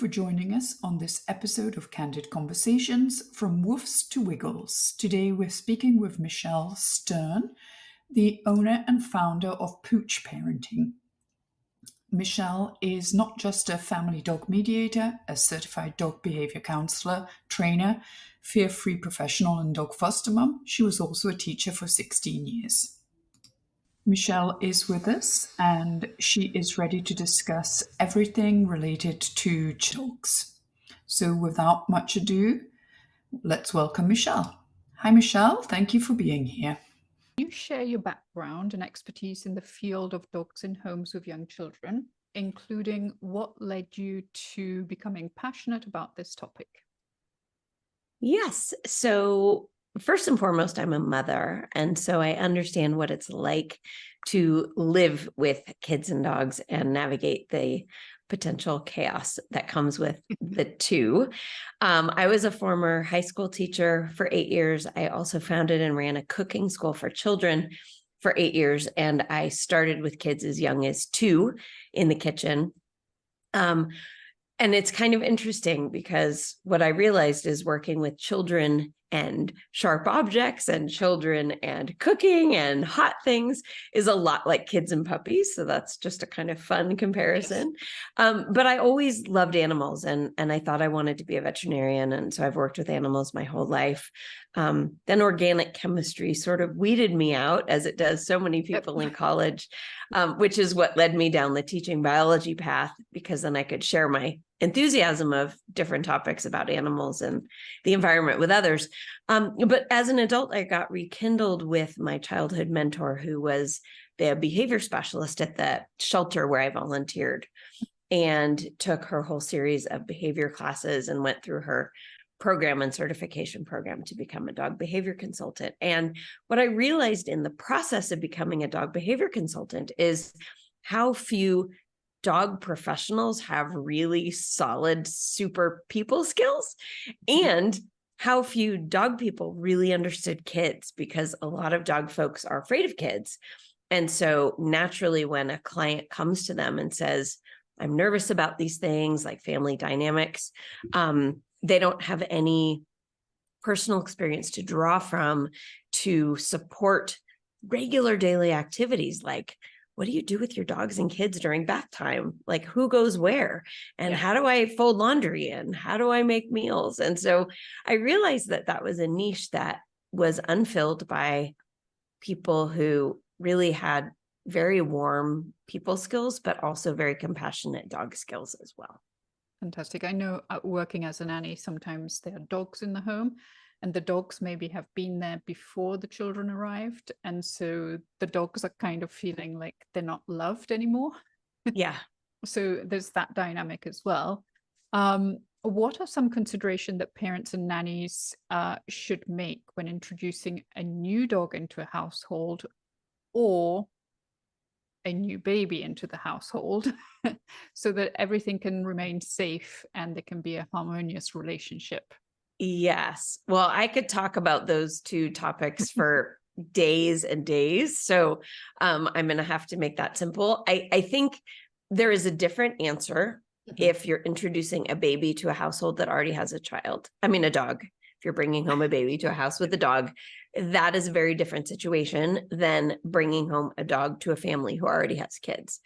for joining us on this episode of Candid Conversations from Woofs to Wiggles. Today we're speaking with Michelle Stern, the owner and founder of PoochParenting. Michelle is not just a family dog mediator, a certified dog behavior counselor, trainer, fear-free professional and dog foster mom. She was also a teacher for 16 years. Michelle is with us and she is ready to discuss everything related to dogs. So without much ado, let's welcome Michelle. Hi, Michelle. Thank you for being here. You share your background and expertise in the field of dogs in homes with young children, including what led you to becoming passionate about this topic. Yes. So first and foremost, I'm a mother, and so I understand what it's like to live with kids and dogs and navigate the potential chaos that comes with the two. I was a former high school teacher for 8 years. I also founded and ran a cooking school for children for 8 years, and I started with kids as young as 2 in the kitchen. And it's kind of interesting because what I realized is working with children and sharp objects and children and cooking and hot things is a lot like kids and puppies. So that's just a kind of fun comparison. But I always loved animals and I thought I wanted to be a veterinarian. And so I've worked with animals my whole life. Then organic chemistry sort of weeded me out, as it does so many people in college, which is what led me down the teaching biology path, because then I could share my enthusiasm of different topics about animals and the environment with others. But as an adult, I got rekindled with my childhood mentor, who was the behavior specialist at the shelter where I volunteered, and took her whole series of behavior classes and went through her program and certification program to become a dog behavior consultant. And what I realized in the process of becoming a dog behavior consultant is how few dog professionals have really solid, super people skills, and how few dog people really understood kids, because a lot of dog folks are afraid of kids. And so naturally, when a client comes to them and says, I'm nervous about these things like family dynamics, they don't have any personal experience to draw from to support regular daily activities like, what do you do with your dogs and kids during bath time? Like, who goes where? And how do I fold laundry? And how do I make meals? And so I realized that that was a niche that was unfilled by people who really had very warm people skills, but also very compassionate dog skills as well. Fantastic. I know working as a nanny, sometimes there are dogs in the home, and the dogs maybe have been there before the children arrived. And so the dogs are kind of feeling like they're not loved anymore. Yeah. So there's that dynamic as well. What are some considerations that parents and nannies should make when introducing a new dog into a household or a new baby into the household so that everything can remain safe and there can be a harmonious relationship? Yes. Well, I could talk about those two topics for days and days. So I'm going to have to make that simple. I think there is a different answer if you're introducing a baby to a household that already has a dog. If you're bringing home a baby to a house with a dog, that is a very different situation than bringing home a dog to a family who already has kids.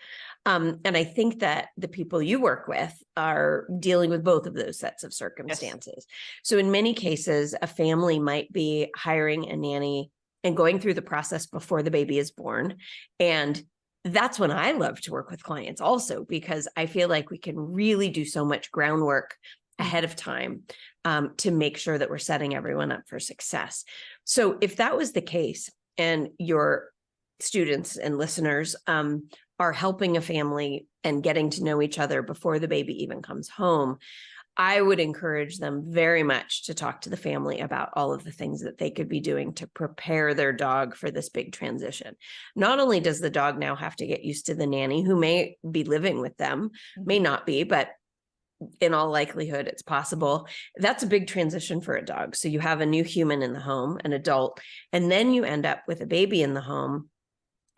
And I think that the people you work with are dealing with both of those sets of circumstances. Yes. So in many cases, a family might be hiring a nanny and going through the process before the baby is born. And that's when I love to work with clients also, because I feel like we can really do so much groundwork ahead of time to make sure that we're setting everyone up for success. So if that was the case and your students and listeners are helping a family and getting to know each other before the baby even comes home, I would encourage them very much to talk to the family about all of the things that they could be doing to prepare their dog for this big transition. Not only does the dog now have to get used to the nanny who may be living with them, may not be, but in all likelihood, it's possible. That's a big transition for a dog. So you have a new human in the home, an adult, and then you end up with a baby in the home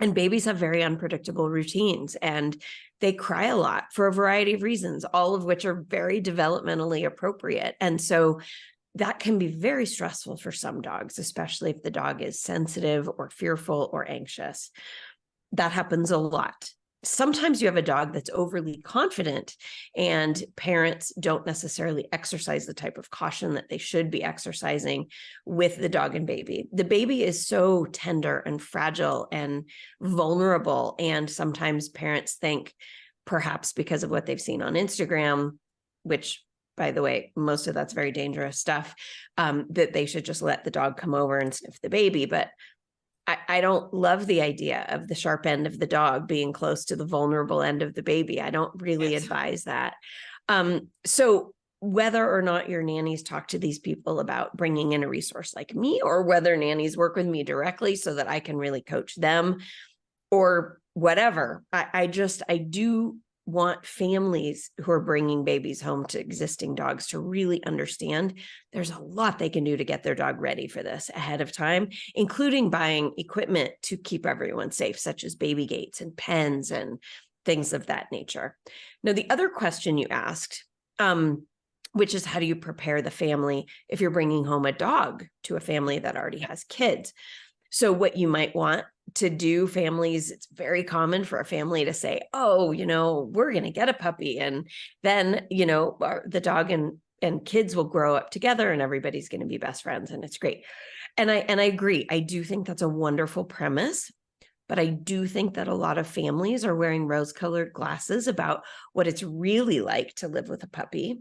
And babies have very unpredictable routines, and they cry a lot for a variety of reasons, all of which are very developmentally appropriate. And so that can be very stressful for some dogs, especially if the dog is sensitive or fearful or anxious. That happens a lot. Sometimes you have a dog that's overly confident and parents don't necessarily exercise the type of caution that they should be exercising with the dog and baby. The baby is so tender and fragile and vulnerable. And sometimes parents think, perhaps because of what they've seen on Instagram, which, by the way, most of that's very dangerous stuff, that they should just let the dog come over and sniff the baby. But I don't love the idea of the sharp end of the dog being close to the vulnerable end of the baby. I don't really advise that. So whether or not your nannies talk to these people about bringing in a resource like me, or whether nannies work with me directly so that I can really coach them, or whatever, I do want families who are bringing babies home to existing dogs to really understand there's a lot they can do to get their dog ready for this ahead of time, including buying equipment to keep everyone safe, such as baby gates and pens and things of that nature. Now, the other question you asked, which is how do you prepare the family if you're bringing home a dog to a family that already has kids? So what you might want to do, families, it's very common for a family to say, oh, we're going to get a puppy. And then, the dog and kids will grow up together and everybody's going to be best friends. And it's great. And I agree. I do think that's a wonderful premise. But I do think that a lot of families are wearing rose-colored glasses about what it's really like to live with a puppy.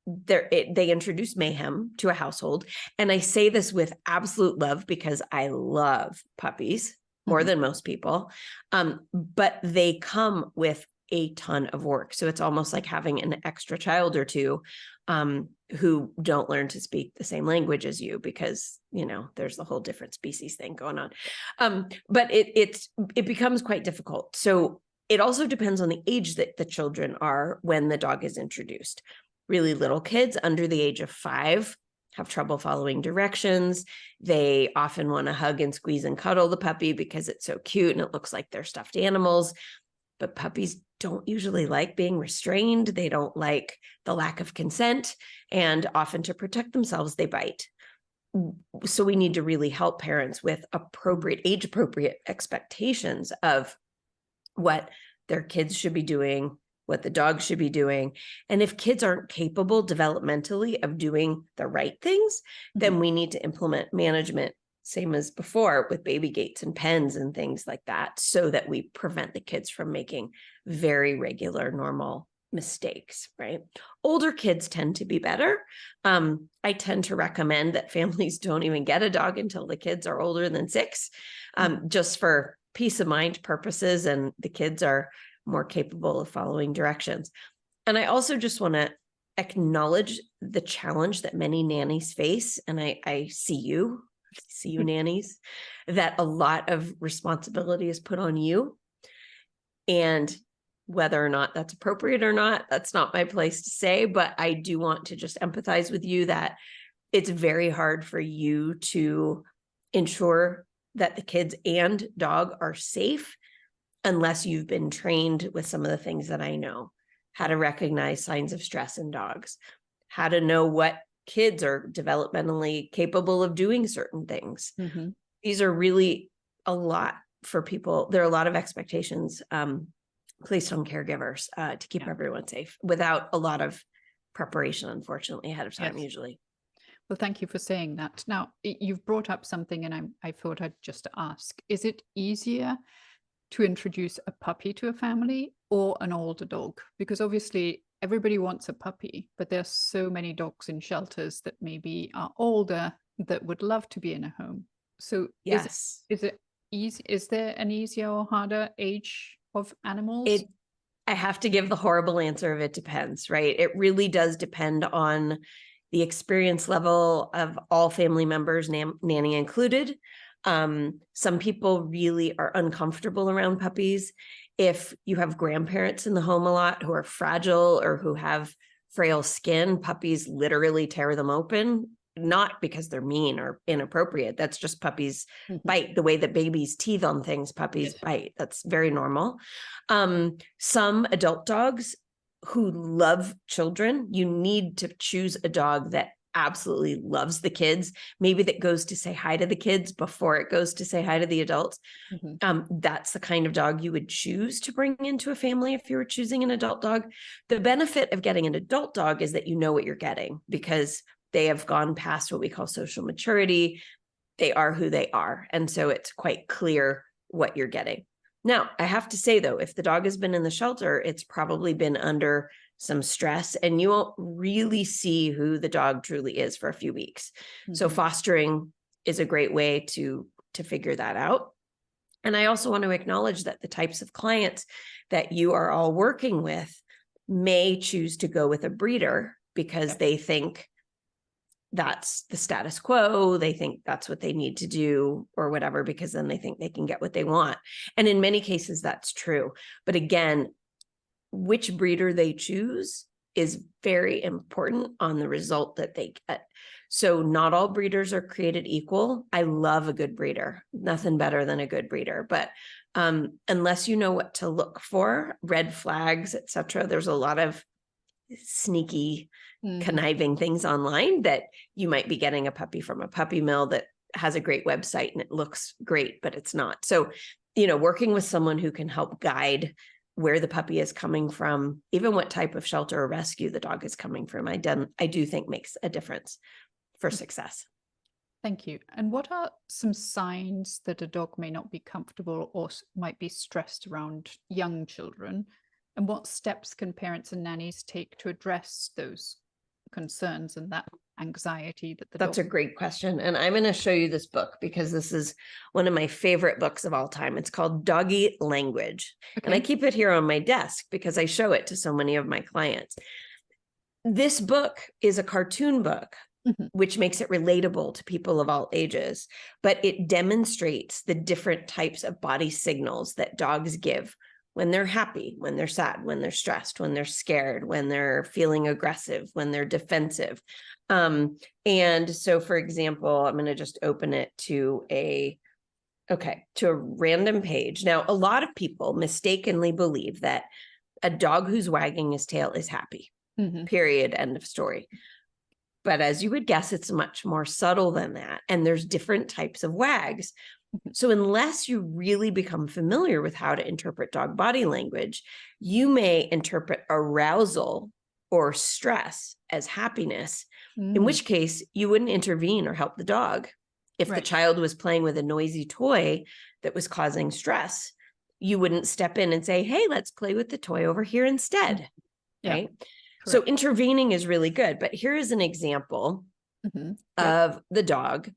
They introduce mayhem to a household. And I say this with absolute love because I love puppies more than most people. But they come with a ton of work. So it's almost like having an extra child or two who don't learn to speak the same language as you because, there's the whole different species thing going on. But it becomes quite difficult. So it also depends on the age that the children are when the dog is introduced. Really little kids under the age of 5 have trouble following directions. They often want to hug and squeeze and cuddle the puppy because it's so cute and it looks like they're stuffed animals. But puppies don't usually like being restrained. They don't like the lack of consent. And often to protect themselves, they bite. So we need to really help parents with age-appropriate expectations of what their kids should be doing, what the dog should be doing. And if kids aren't capable developmentally of doing the right things, then we need to implement management, same as before with baby gates and pens and things like that, so that we prevent the kids from making very regular, normal mistakes, right? Older kids tend to be better. I tend to recommend that families don't even get a dog until the kids are older than 6, just for peace of mind purposes, and the kids are more capable of following directions. And I also just want to acknowledge the challenge that many nannies face. And I see you nannies, that a lot of responsibility is put on you. And whether or not that's appropriate or not, that's not my place to say, but I do want to just empathize with you that it's very hard for you to ensure that the kids and dog are safe unless you've been trained with some of the things that I know, how to recognize signs of stress in dogs, how to know what kids are developmentally capable of doing certain things. These are really a lot for people. There are a lot of expectations placed on caregivers to keep everyone safe without a lot of preparation, unfortunately, ahead of time, usually. Well, thank you for saying that. Now, you've brought up something, and I thought I'd just ask, is it easier to introduce a puppy to a family or an older dog? Because obviously everybody wants a puppy, but there's so many dogs in shelters that maybe are older that would love to be in a home. So is it easy? Is there an easier or harder age of animals? I have to give the horrible answer of it depends, right? It really does depend on the experience level of all family members, nanny included. Some people really are uncomfortable around puppies. If you have grandparents in the home a lot who are fragile or who have frail skin, puppies literally tear them open not because they're mean or inappropriate. That's just puppies Mhm. bite. The way that babies teeth on things, puppies Yes. bite. That's very normal. Some adult dogs who love children, you need to choose a dog that absolutely loves the kids, maybe that goes to say hi to the kids before it goes to say hi to the adults. Mhm. That's the kind of dog you would choose to bring into a family if you were choosing an adult dog. The benefit of getting an adult dog is that you know what you're getting because they have gone past what we call social maturity. They are who they are. And so it's quite clear what you're getting. Now, I have to say, though, if the dog has been in the shelter, it's probably been under some stress, and you won't really see who the dog truly is for a few weeks. So Mhm. fostering is a great way to figure that out. And I also want to acknowledge that the types of clients that you are all working with may choose to go with a breeder because they think that's the status quo. They think that's what they need to do or whatever, because then they think they can get what they want. And in many cases, that's true. But again, which breeder they choose is very important on the result that they get. So not all breeders are created equal. I love a good breeder, nothing better than a good breeder. But unless you know what to look for, red flags, etc., there's a lot of sneaky, conniving things online that you might be getting a puppy from a puppy mill that has a great website and it looks great, but it's not. So, working with someone who can help guide where the puppy is coming from, even what type of shelter or rescue the dog is coming from, I do think makes a difference for success. Thank you. And what are some signs that a dog may not be comfortable or might be stressed around young children? And what steps can parents and nannies take to address those concerns and that anxiety that the That's dog... a great question. And I'm going to show you this book because this is one of my favorite books of all time. It's called Doggy Language. And I keep it here on my desk because I show it to so many of my clients. This book is a cartoon book, which makes it relatable to people of all ages, but it demonstrates the different types of body signals that dogs give when they're happy, when they're sad, when they're stressed, when they're scared, when they're feeling aggressive, when they're defensive. And so, for example, I'm going to just open it to a random page. Now, a lot of people mistakenly believe that a dog who's wagging his tail is happy, period, end of story. But as you would guess, it's much more subtle than that. And there's different types of wags. So unless you really become familiar with how to interpret dog body language, you may interpret arousal or stress as happiness, in which case you wouldn't intervene or help the dog. If the child was playing with a noisy toy that was causing stress, you wouldn't step in and say, hey, let's play with the toy over here instead, right? So intervening is really good. But here is an example of the dog.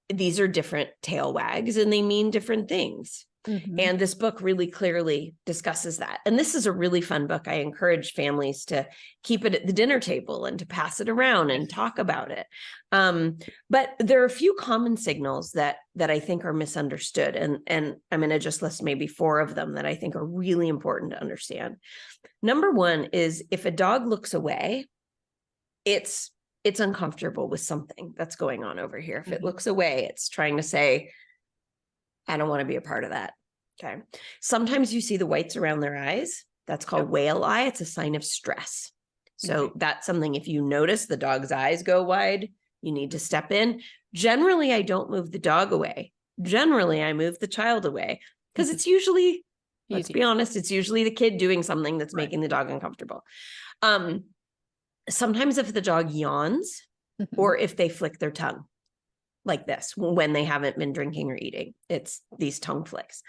These are different tail wags and they mean different things. And this book really clearly discusses that. And this is a really fun book. I encourage families to keep it at the dinner table and to pass it around and talk about it. But there are a few common signals that I think are misunderstood. And I'm going to just list maybe 4 of them that I think are really important to understand. Number 1 is if a dog looks away, it's uncomfortable with something that's going on over here. If it looks away, it's trying to say, I don't want to be a part of that. Okay. Sometimes you see the whites around their eyes. That's called whale eye. It's a sign of stress. So that's something, if you notice the dog's eyes go wide, you need to step in. Generally, I don't move the dog away. Generally, I move the child away because it's usually, let's be honest, it's usually the kid doing something that's making the dog uncomfortable. Sometimes if the dog yawns or if they flick their tongue like this when they haven't been drinking or eating, it's these tongue flicks.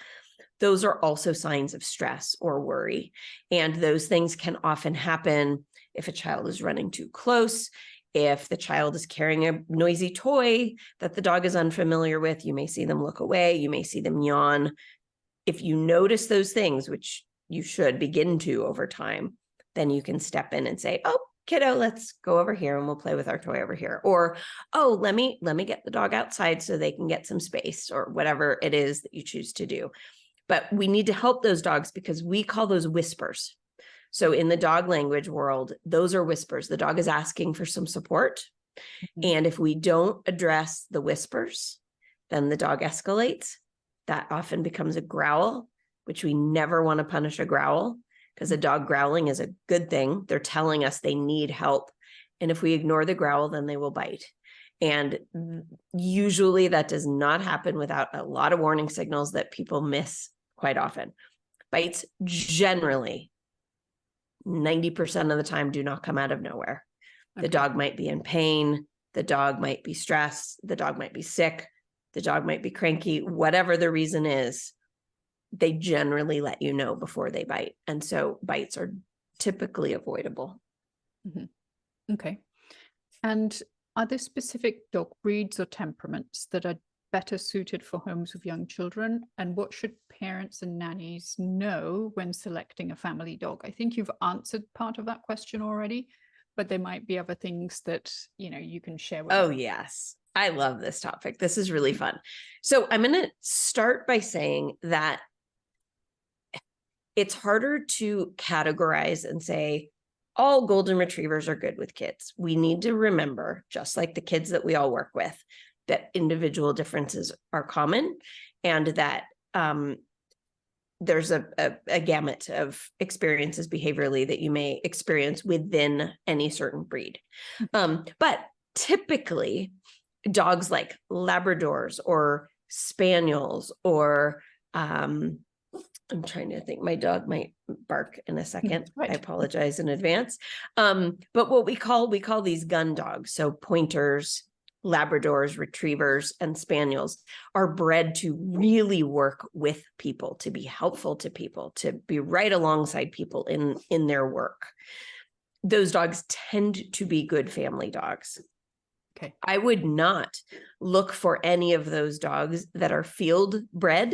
Those are also signs of stress or worry. And those things can often happen if a child is running too close, if the child is carrying a noisy toy that the dog is unfamiliar with, you may see them look away, you may see them yawn. If you notice those things, which you should begin to over time, then you can step in and say, oh, kiddo, let's go over here and we'll play with our toy over here. Or, oh, let me get the dog outside so they can get some space, or whatever it is that you choose to do. But we need to help those dogs because we call those whispers. So in the dog language world, those are whispers. The dog is asking for some support And if we don't address the whispers, then the dog escalates. That often becomes a growl, which we never want to punish a growl, because a dog growling is a good thing. They're telling us they need help. And if we ignore the growl, then they will bite. And usually that does not happen without a lot of warning signals that people miss quite often. Bites generally, 90% of the time, do not come out of nowhere. The dog might be in pain. The dog might be stressed. The dog might be sick. The dog might be cranky. Whatever the reason is, they generally let you know before they bite. And so bites are typically avoidable. Okay. And are there specific dog breeds or temperaments that are better suited for homes with young children? And what should parents and nannies know when selecting a family dog? I think you've answered part of that question already, but there might be other things that, you can share with us. Oh, yes. I love this topic. This is really fun. So I'm going to start by saying that it's harder to categorize and say all golden retrievers are good with kids. We need to remember, just like the kids that we all work with, that individual differences are common, and that there's a gamut of experiences behaviorally that you may experience within any certain breed. But typically, dogs like Labradors or Spaniels or I'm trying to think, my dog might bark in a second. Right. I apologize in advance. But what we call these gun dogs, so pointers, Labradors, retrievers, and spaniels, are bred to really work with people, to be helpful to people, to be right alongside people in their work. Those dogs tend to be good family dogs. Okay. I would not look for any of those dogs that are field bred,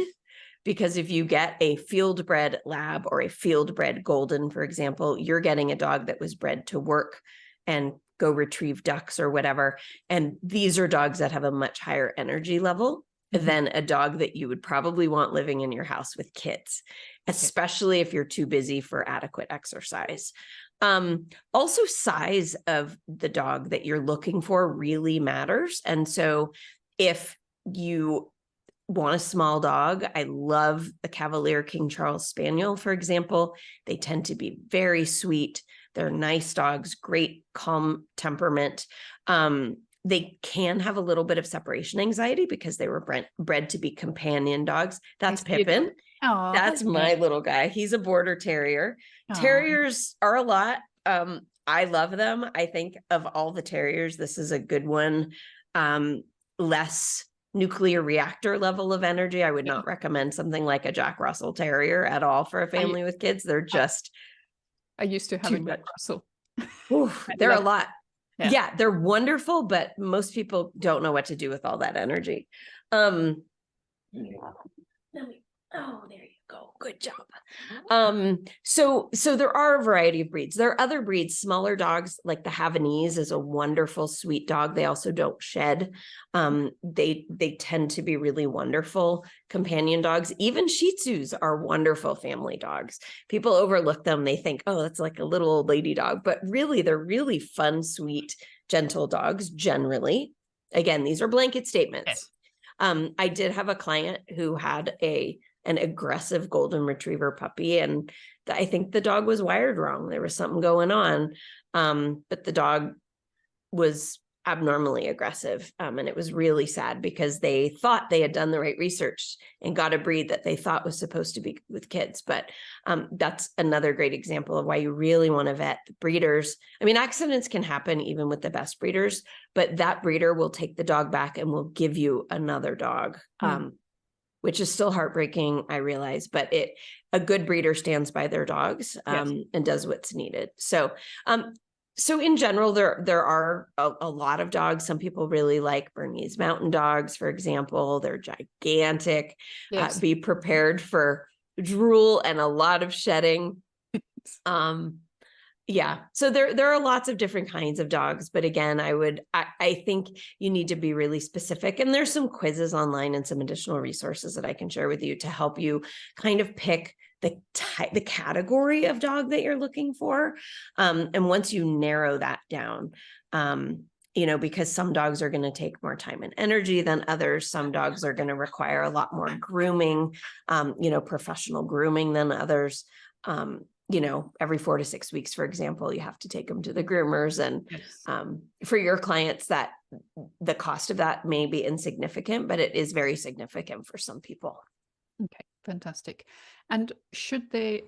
because if you get a field bred lab or a field bred golden, for example, you're getting a dog that was bred to work and go retrieve ducks or whatever. And these are dogs that have a much higher energy level than a dog that you would probably want living in your house with kids, especially if you're too busy for adequate exercise. Also, size of the dog that you're looking for really matters. And so if you want a small dog, I love the Cavalier King Charles Spaniel, for example. They tend to be very sweet. They're nice dogs, great calm temperament. They can have a little bit of separation anxiety because they were bred to be companion dogs. That's Pippin. Oh, that's my little guy. He's a border terrier. Terriers are a lot. I love them. I think of all the terriers, this is a good one. Less nuclear reactor level of energy. I would not recommend something like a Jack Russell Terrier at all for a family with kids. They're just I used to have a Jack Russell. They're a lot. Yeah, they're wonderful, but most people don't know what to do with all that energy. Oh, there you go. Good job. So there are a variety of breeds. There are other breeds, smaller dogs, like the Havanese is a wonderful, sweet dog. They also don't shed. They tend to be really wonderful companion dogs. Even Shih Tzus are wonderful family dogs. People overlook them. They think, oh, that's like a little old lady dog, but really they're really fun, sweet, gentle dogs generally. Again, these are blanket statements. I did have a client who had an aggressive golden retriever puppy, and I think the dog was wired wrong. There was something going on, but the dog was abnormally aggressive, and it was really sad because they thought they had done the right research and got a breed that they thought was supposed to be with kids. But that's another great example of why you really want to vet breeders. I mean, accidents can happen even with the best breeders, but that breeder will take the dog back and will give you another dog. Which is still heartbreaking, I realize, but a good breeder stands by their dogs and does what's needed. So in general, there are a lot of dogs. Some people really like Bernese Mountain Dogs, for example. They're gigantic. Be prepared for drool and a lot of shedding. So there are lots of different kinds of dogs, but again, I think you need to be really specific, and there's some quizzes online and some additional resources that I can share with you to help you kind of pick the category of dog that you're looking for. And once you narrow that down, because some dogs are going to take more time and energy than others. Some dogs are going to require a lot more grooming, professional grooming than others. Every 4 to 6 weeks, for example, you have to take them to the groomers. And Yes. For your clients, that the cost of that may be insignificant, but it is very significant for some people. Okay, fantastic. And should they,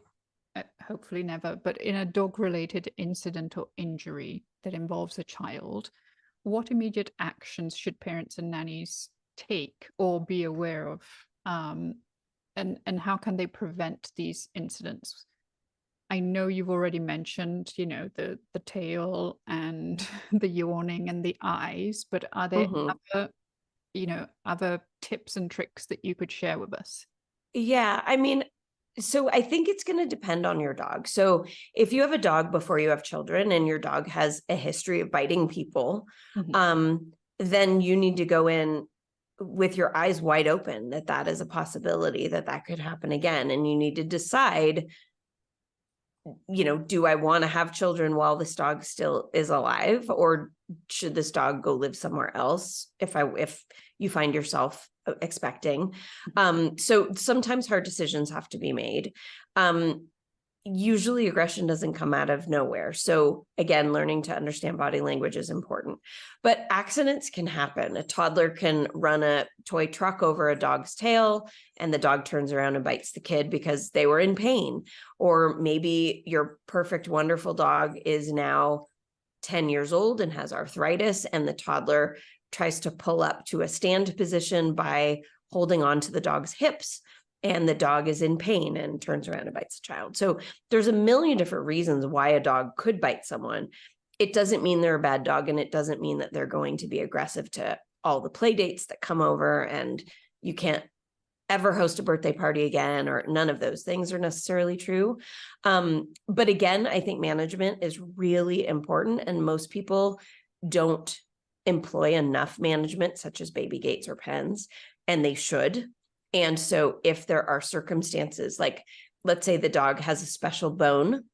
hopefully never, but in a dog-related incident or injury that involves a child, what immediate actions should parents and nannies take or be aware of? And how can they prevent these incidents? I know you've already mentioned, the tail and the yawning and the eyes, but are there other tips and tricks that you could share with us? Yeah, so I think it's going to depend on your dog. So if you have a dog before you have children and your dog has a history of biting people, then you need to go in with your eyes wide open that is a possibility that could happen again. And you need to decide, do I want to have children while this dog still is alive, or should this dog go live somewhere else if you find yourself expecting? So sometimes hard decisions have to be made. Usually aggression doesn't come out of nowhere. So again, learning to understand body language is important, but accidents can happen. A toddler can run a toy truck over a dog's tail and the dog turns around and bites the kid because they were in pain. Or maybe your perfect, wonderful dog is now 10 years old and has arthritis, and the toddler tries to pull up to a stand position by holding on to the dog's hips, and the dog is in pain and turns around and bites the child. So there's a million different reasons why a dog could bite someone. It doesn't mean they're a bad dog, and it doesn't mean that they're going to be aggressive to all the play dates that come over, and you can't ever host a birthday party again, or none of those things are necessarily true. But again, I think management is really important, and most people don't employ enough management, such as baby gates or pens, and they should. And so if there are circumstances, like let's say the dog has a special bone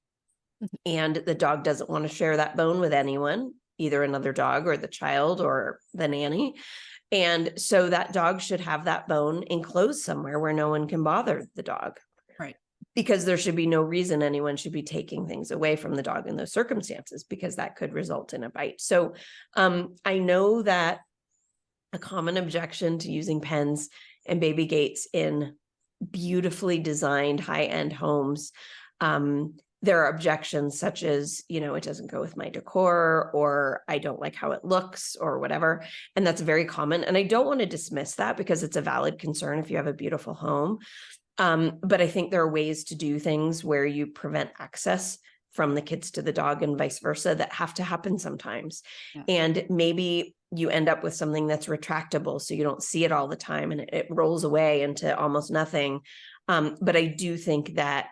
and the dog doesn't want to share that bone with anyone, either another dog or the child or the nanny. And so that dog should have that bone enclosed somewhere where no one can bother the dog. Right. Because there should be no reason anyone should be taking things away from the dog in those circumstances, because that could result in a bite. So I know that a common objection to using pens and baby gates in beautifully designed high-end homes, there are objections such as, it doesn't go with my decor, or I don't like how it looks, or whatever. And that's very common. And I don't want to dismiss that, because it's a valid concern if you have a beautiful home. But I think there are ways to do things where you prevent access from the kids to the dog and vice versa that have to happen sometimes. Yeah. And maybe you end up with something that's retractable, so you don't see it all the time and it rolls away into almost nothing. But I do think that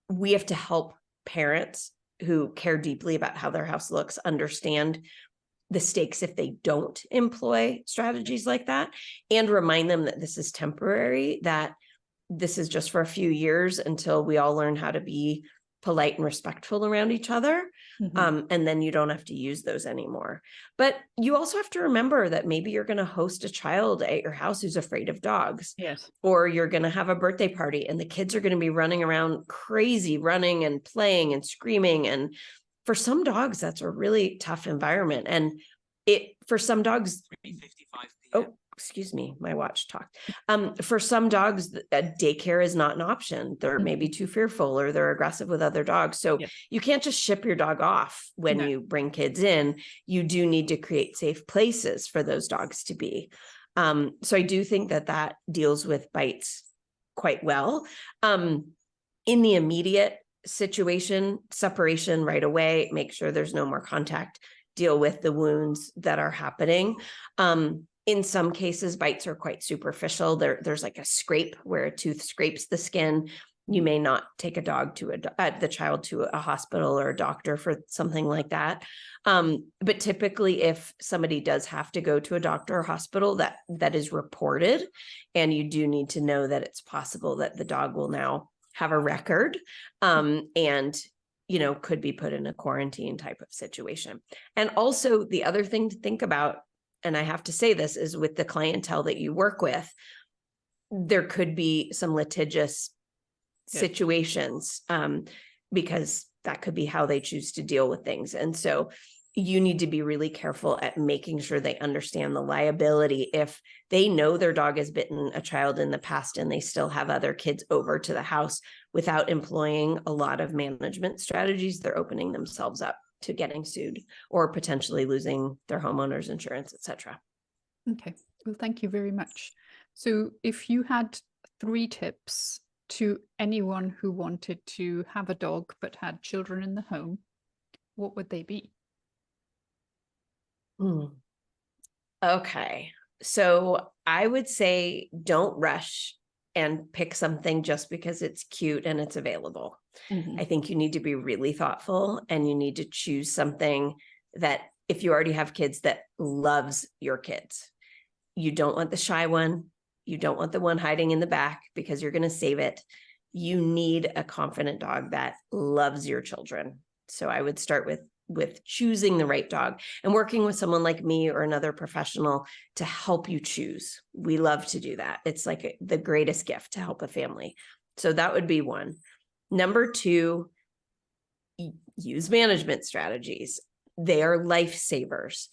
we have to help parents who care deeply about how their house looks understand the stakes if they don't employ strategies like that, and remind them that this is temporary, that this is just for a few years until we all learn how to be polite and respectful around each other. And then you don't have to use those anymore. But you also have to remember that maybe you're going to host a child at your house who's afraid of dogs. Yes. Or you're going to have a birthday party and the kids are going to be running around crazy, running and playing and screaming. And for some dogs, that's a really tough environment. And for some dogs, excuse me, my watch talked. For some dogs, daycare is not an option. They're maybe too fearful, or they're aggressive with other dogs. So you can't just ship your dog off when you bring kids in. You do need to create safe places for those dogs to be. So I do think that deals with bites quite well. In the immediate situation, separation right away, make sure there's no more contact, deal with the wounds that are happening. In some cases, bites are quite superficial. There's like a scrape where a tooth scrapes the skin. You may not take a dog the child to a hospital or a doctor for something like that. But typically, if somebody does have to go to a doctor or hospital, that is reported, and you do need to know that it's possible that the dog will now have a record, and could be put in a quarantine type of situation. And also the other thing to think about, and I have to say this, is with the clientele that you work with, there could be some litigious situations, because that could be how they choose to deal with things. And so you need to be really careful at making sure they understand the liability. If they know their dog has bitten a child in the past and they still have other kids over to the house without employing a lot of management strategies, they're opening themselves up to getting sued or potentially losing their homeowner's insurance, etc. Okay, well, thank you very much. So if you had 3 tips to anyone who wanted to have a dog but had children in the home, what would they be? Okay. So I would say don't rush and pick something just because it's cute and it's available. I think you need to be really thoughtful, and you need to choose something that, if you already have kids, that loves your kids. You don't want the shy one. You don't want the one hiding in the back because you're going to save it. You need a confident dog that loves your children. So I would start with choosing the right dog and working with someone like me or another professional to help you choose. We love to do that. It's like the greatest gift to help a family. So that would be one. Number 2, use management strategies. They are lifesavers.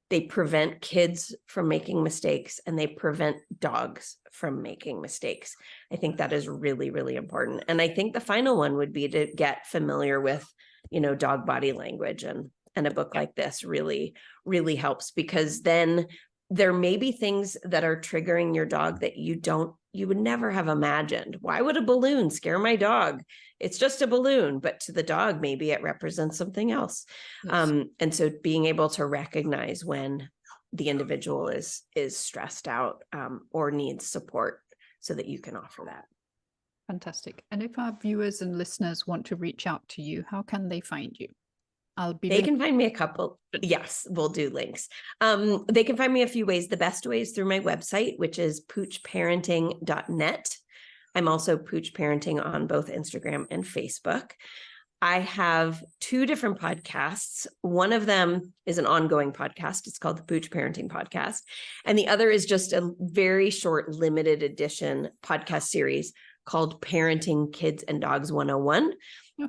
They prevent kids from making mistakes, and they prevent dogs from making mistakes. I think that is really, really important. And I think the final one would be to get familiar with, dog body language, and a book like this really, really helps, because then there may be things that are triggering your dog that you would never have imagined. Why would a balloon scare my dog? It's just a balloon, but to the dog, maybe it represents something else. Yes. And so being able to recognize when the individual is stressed out, or needs support, so that you can offer that. Fantastic. And if our viewers and listeners want to reach out to you, how can they find you? They can find me a couple. Yes, we'll do links. They can find me a few ways. The best way is through my website, which is PoochParenting.net. I'm also Pooch Parenting on both Instagram and Facebook. I have 2 different podcasts. One of them is an ongoing podcast. It's called the Pooch Parenting Podcast. And the other is just a very short, limited edition podcast series called Parenting Kids and Dogs 101.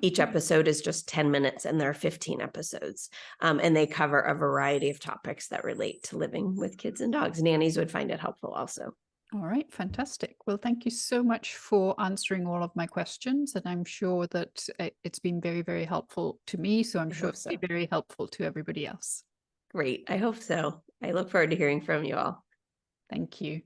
Each episode is just 10 minutes, and there are 15 episodes. And they cover a variety of topics that relate to living with kids and dogs. Nannies would find it helpful also. All right, fantastic. Well, thank you so much for answering all of my questions. And I'm sure that it's been very, very helpful to me. So I'm sure it'll be very helpful to everybody else. Great. I hope so. I look forward to hearing from you all. Thank you.